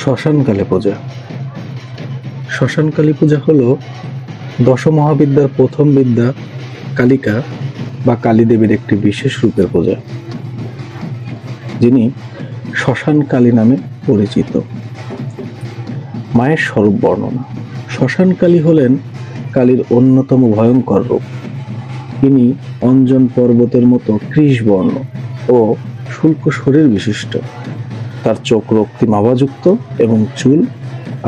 শ্মশানকালী পূজা। শ্মশানকালী পূজা হলো দশমহাবিদ্যার প্রথম বিদ্যা কালিকা বা কালী দেবীর একটি বিশেষ রূপের পূজা, যিনি শ্মশানকালী নামে পরিচিত। মায়ের স্বরূপ বর্ণনা। শ্মশানকালী হলেন কালীর অন্যতম ভয়ঙ্কর রূপ। তিনি অঞ্জন পর্বতের মতো কৃশবর্ণ ও শুষ্ক শরীর বিশিষ্ট। তার চোখ রক্তিম আভাযুক্ত এবং চুল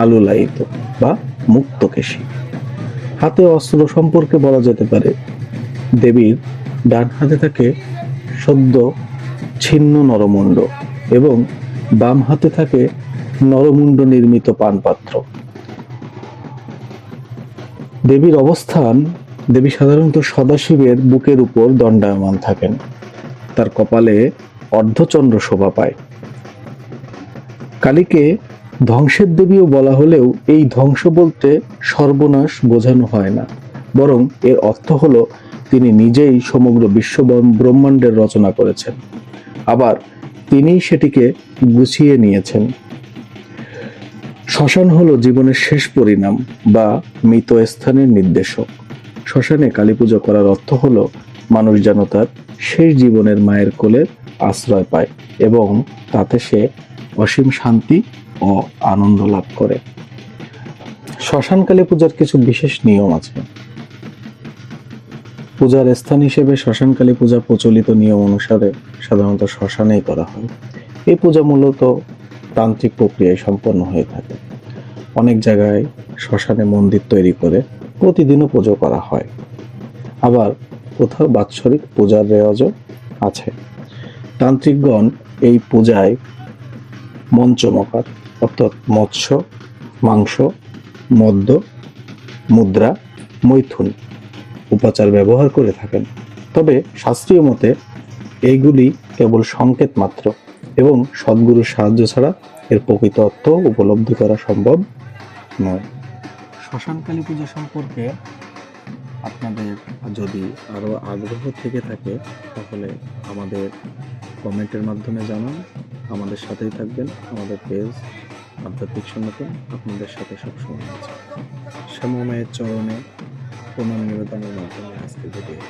আলুলায়িত বা মুক্তকেশী। হাতে অস্ত্র সম্পর্কে বলা যেতে পারে, দেবীর ডান হাতে থাকে সদ্য ছিন্ন নরমুণ্ড এবং বাম হাতে থাকে নরমুণ্ড নির্মিত পানপাত্র। দেবীর অবস্থান, দেবী সাধারণত সদাশিবের বুকের উপর দণ্ডায়মান থাকেন। তার কপালে অর্ধচন্দ্র শোভা পায়। কালীকে ধ্বংসের দেবীও বলা হলেও এই ধ্বংস বলতে সর্বনাশ বোঝানো হয় না, বরং এর অর্থ হলো তিনি নিজেই সমগ্র বিশ্ব ব্রহ্মাণ্ডের রচনা করেছেন, আবার তিনিই সেটিকে গুছিয়ে নিয়েছেন। শ্মশান হলো জীবনের শেষ পরিণাম বা মৃত স্থানের নির্দেশক। শ্মশানে কালী পূজা করার অর্থ হলো মানুষ যেন তার শেষ জীবনের মায়ের কোলে আশ্রয় পায় এবং তাতে সে অসীম শান্তি ও আনন্দ লাভ করে। শ্মশান কালী পূজার কিছু বিশেষ নিয়ম আছে। পূজার স্থান হিসেবে শ্মশান কালী পূজা প্রচলিত নিয়ম অনুসারে সাধারণত শ্মশানেই করা হয়। এই পূজা মূলত তান্ত্রিক প্রক্রিয়ায় সম্পন্ন হয়ে থাকে। অনেক জায়গায় শ্মশানে মন্দির তৈরি করে প্রতিদিনও পুজো করা হয়, আবার কোথাও বাৎসরিক পূজার রেওয়াজও আছে। তান্ত্রিকগণ এই পূজায় মঞ্চমকার অর্থাৎ মৎস্য, মাংস, মদ্য, মুদ্রা, মৈথুন উপাচার ব্যবহার করে থাকেন। তবে শাস্ত্রীয় মতে এইগুলি কেবল সংকেত মাত্র এবং সদ্গুরুর সাহায্য ছাড়া এর প্রকৃত অর্থ উপলব্ধি করা সম্ভব নয়। শ্মশানকালী পূজা সম্পর্কে আপনাদের যদি আরও আগ্রহ থেকে থাকে তাহলে আমাদের কমেন্টের মাধ্যমে জানান। আমাদের সাথেই থাকবেন। আমাদের পেজ আধ্যাত্মিক সনাতন আপনাদের সাথে সবসময় আছে। শ্যামা মায়ের চরণে প্রণাম নিবেদনের মাধ্যমে আজকে ভিডিও